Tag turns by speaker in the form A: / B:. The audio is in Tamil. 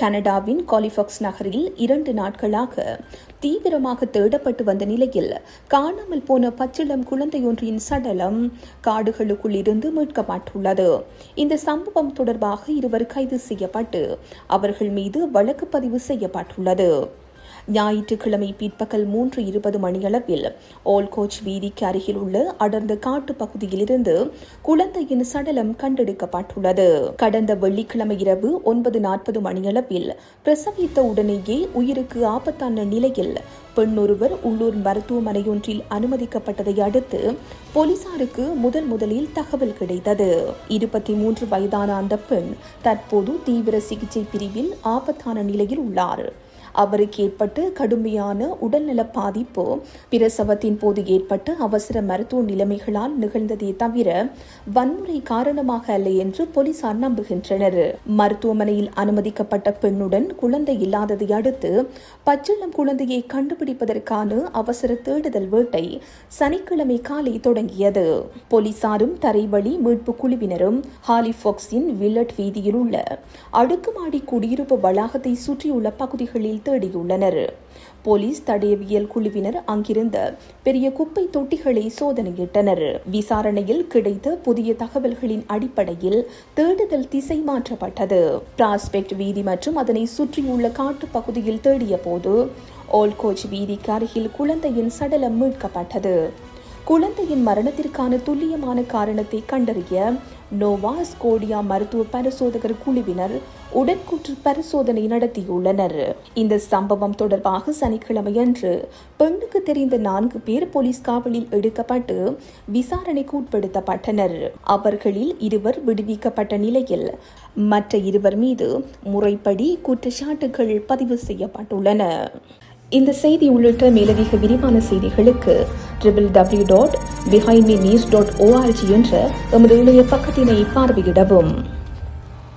A: கனடாவின் காலிஃபாக்ஸ் நகரில் 2 நாட்களாக தீவிரமாக தேடப்பட்டு வந்த நிலையில் காணாமல் போன பச்சிளம் குழந்தையொன்றின் சடலம் காடுகளுக்குள் இருந்து மீட்கப்பட்டுள்ளது. இந்த சம்பவம் தொடர்பாக 2 கைது செய்யப்பட்டு அவர்கள் மீது வழக்கு பதிவு செய்யப்பட்டுள்ளது. ஞாயிற்றுக்கிழமை பிற்பகல் 3:20 மணியளவில் ஓல்கோச் வீதிக்கு அருகில் உள்ள அடர்ந்த காட்டு பகுதியிலிருந்து குழந்தையின் சடலம் கண்டெடுக்கப்பட்டுள்ளது. கடந்த வெள்ளிக்கிழமை இரவு 9:40 மணியளவில் பிரசவித்த உடனேயே உயிருக்கு ஆபத்தான நிலையில் பெண்ணொருவர் உள்ளூர் மருத்துவமனையொன்றில் அனுமதிக்கப்பட்டதை அடுத்து போலீசாருக்கு முதலில் தகவல் கிடைத்தது. 23 வயதான அந்த பெண் தற்போது தீவிர சிகிச்சை பிரிவில் ஆபத்தான நிலையில் உள்ளார். அவருக்கு ஏற்பட்ட கடுமையான உடல்நல பாதிப்பு பிரசவத்தின் போது ஏற்பட்ட அவசர மருத்துவ நிலைமைகளால் நிகழ்ந்ததே தவிர வன்முறை காரணமாக அல்ல என்று போலீசார் நம்புகின்றனர். மருத்துவமனையில் அனுமதிக்கப்பட்ட பெண்ணுடன் குழந்தை இல்லாததை அடுத்து பச்சிளம் குழந்தையை கண்டுபிடிப்பதற்கான அவசர தேடுதல் வேட்டை சனிக்கிழமை காலை தொடங்கியது. போலீசாரும் தரைவழி மீட்பு குழுவினரும் ஹாலிஃபாக்ஸின் வில்லட் வீதியில் உள்ள அடுக்குமாடி குடியிருப்பு வளாகத்தை சுற்றியுள்ள பகுதிகளில் தேடியுள்ளனர். போலீஸ் தடயவியல் குழுவினர் அங்கிருந்த பெரிய குப்பை தொட்டிகளை சோதனையிட்டனர். விசாரணையில் கிடைத்த புதிய தகவல்களின் அடிப்படையில் தேடுதல் திசை மாற்றப்பட்டது. பிராஸ்பெக்ட் வீதி மற்றும் அதனை சுற்றியுள்ள காட்டு பகுதியில் தேடிய போது ஓல்கோச் வீதிக்கு அருகில் குழந்தையின் சடலம் மீட்கப்பட்டது. குழந்தையின் மரணத்திற்கான துல்லியமான காரணத்தை கண்டறிய நோவா ஸ்கோடியா மருத்துவ பரிசோதகர் குழுவினர் உடற்கூற்று பரிசோதனை நடத்தியுள்ளனர். இந்த சம்பவம் தொடர்பாக சனிக்கிழமையன்று பெண்ணுக்கு தெரிந்த 4 பேர் போலீஸ் காவலில் எடுக்கப்பட்டு விசாரணைக்கு உட்படுத்தப்பட்டனர். அவர்களில் 2 விடுவிக்கப்பட்ட நிலையில் மற்ற 2 மீது முறைப்படி குற்றச்சாட்டுகள் பதிவு செய்யப்பட்டுள்ளன. இந்த செய்தி உள்ளிட்ட மேலதிக விரிவான செய்திகளுக்கு www.behindmenews.org என்ற எமது இணைய பக்கத்தினை பார்வையிடவும்.